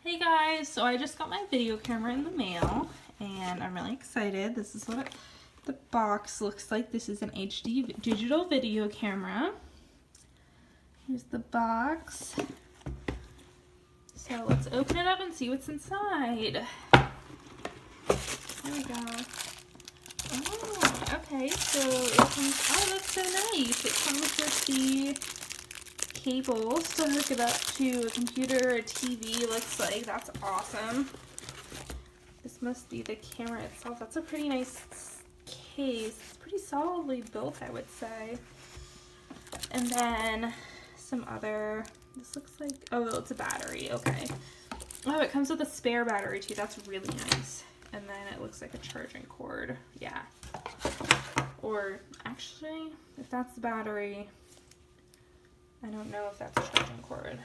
Hey guys, so I just got my video camera in the mail and I'm really excited. This is what the box looks like. This is an HD digital video camera. Here's the box. So let's open it up and see what's inside. There we go. Oh, okay, so it comes, oh, that's so nice. It comes with the cables to hook it up to a computer or a TV, looks like. That's awesome. This must be the camera itself. That's a pretty nice case. It's pretty solidly built, I would say. And then some other, this looks like, oh, it's a battery, okay. Oh, it comes with a spare battery too. That's really nice. And then it looks like a charging cord. Yeah. Or actually, if that's the battery, I don't know if that's a charging cord.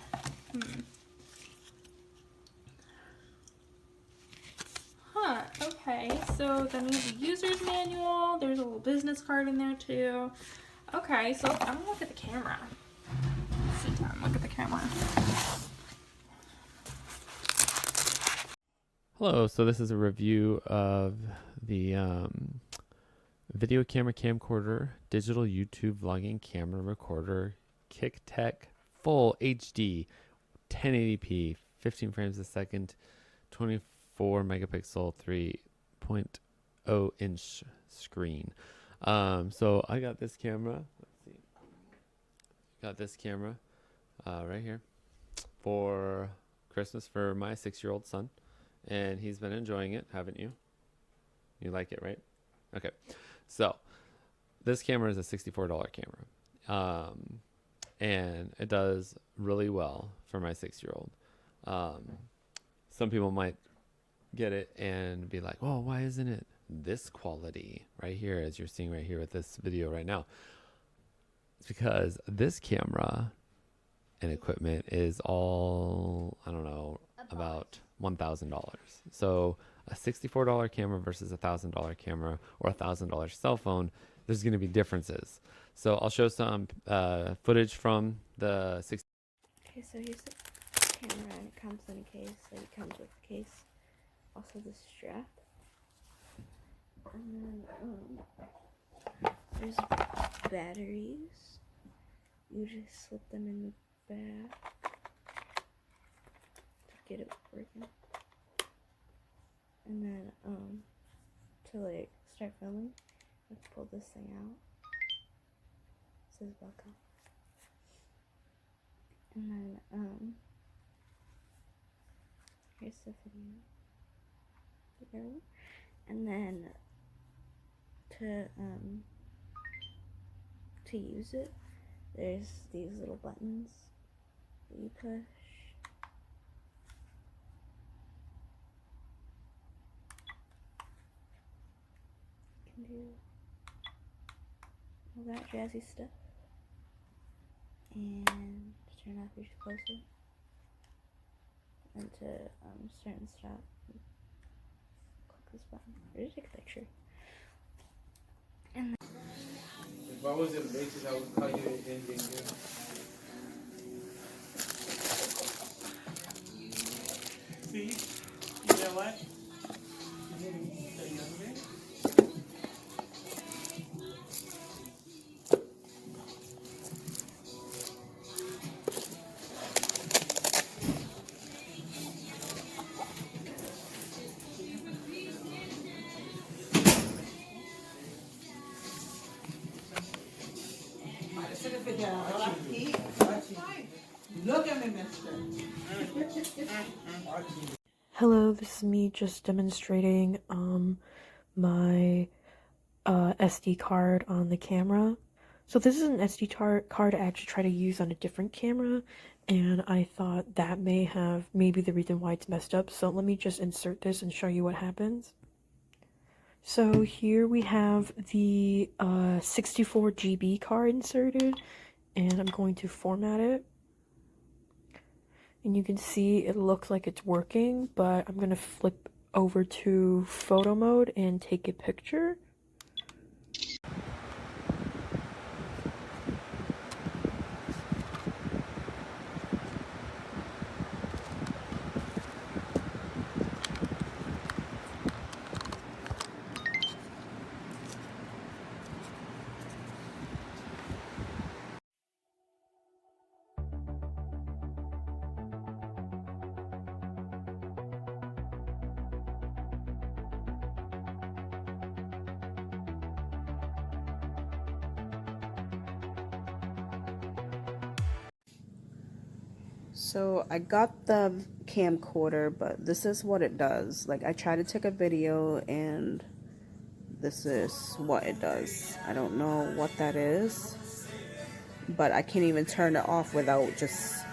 Huh, okay. So then we have the user's manual. There's a little business card in there too. Okay, so I'm gonna look at the camera. Sit down, look at the camera. Hello, so this is a review of the video camera camcorder, digital YouTube vlogging camera recorder, kicteck, full HD, 1080p, 15 frames a second, 24 megapixel, 3.0 inch screen. So I got this camera. Let's see. Got this camera right here for Christmas for my 6-year-old son. And he's been enjoying it, haven't you? You like it, right? Okay. So this camera is a $64 camera. And it does really well for my 6-year-old. Some people might get it and be like, oh, why isn't it this quality right here, as you're seeing right here with this video right now? It's because this camera and equipment is all, I don't know, about $1,000. So a $64 camera versus a $1,000 camera or a $1,000 cell phone, there's going to be differences. So I'll show some footage from the 60. Okay, so here's the camera, and it comes in a case. So it comes with the case, also the strap, and then there's batteries. You just slip them in the back to get it working, and then to like start filming, you have to pull this thing out. It says welcome. And then here's the video. And then to use it, there's these little buttons that you push. You can do all that jazzy stuff. And to turn off your closer, and to start and stop, click this button or just take a picture. And if I was in the basis, I would call you in the See, you know what? Look at me, mister. Hello, this is me just demonstrating my SD card on the camera. So this is an SD card I actually try to use on a different camera, and I thought that maybe the reason why it's messed up. So let me just insert this and show you what happens. So here we have the 64 GB card inserted, and I'm going to format it. And you can see it looks like it's working, but I'm going to flip over to photo mode and take a picture. So I got the camcorder, but this is what it does. Like, I tried to take a video and this is what it does. I don't know what that is, but I can't even turn it off without just